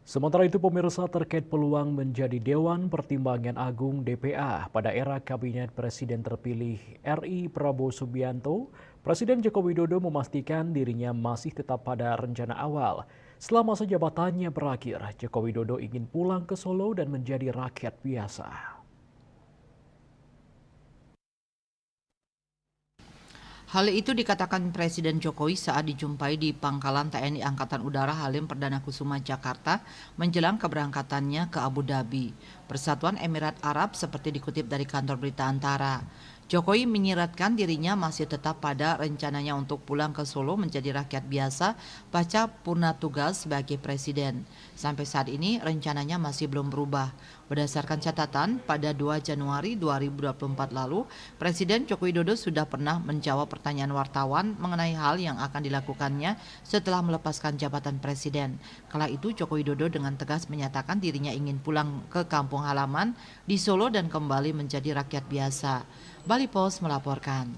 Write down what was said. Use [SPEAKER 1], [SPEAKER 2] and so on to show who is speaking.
[SPEAKER 1] Sementara itu pemirsa terkait peluang menjadi Dewan Pertimbangan Agung DPA pada era Kabinet Presiden terpilih RI Prabowo Subianto, Presiden Joko Widodo memastikan dirinya masih tetap pada rencana awal. Setelah masa jabatannya berakhir, Joko Widodo ingin pulang ke Solo dan menjadi rakyat biasa.
[SPEAKER 2] Hal itu dikatakan Presiden Jokowi saat dijumpai di Pangkalan TNI Angkatan Udara Halim Perdana Kusuma, Jakarta, menjelang keberangkatannya ke Abu Dhabi, Persatuan Emirat Arab seperti dikutip dari kantor berita Antara. Jokowi menyiratkan dirinya masih tetap pada rencananya untuk pulang ke Solo menjadi rakyat biasa pasca purna tugas sebagai presiden. Sampai saat ini rencananya masih belum berubah. Berdasarkan catatan, pada 2 Januari 2024 lalu, Presiden Joko Widodo sudah pernah menjawab pertanyaan wartawan mengenai hal yang akan dilakukannya setelah melepaskan jabatan presiden. Kala itu Joko Widodo dengan tegas menyatakan dirinya ingin pulang ke kampung halaman di Solo dan kembali menjadi rakyat biasa. Bali Post melaporkan.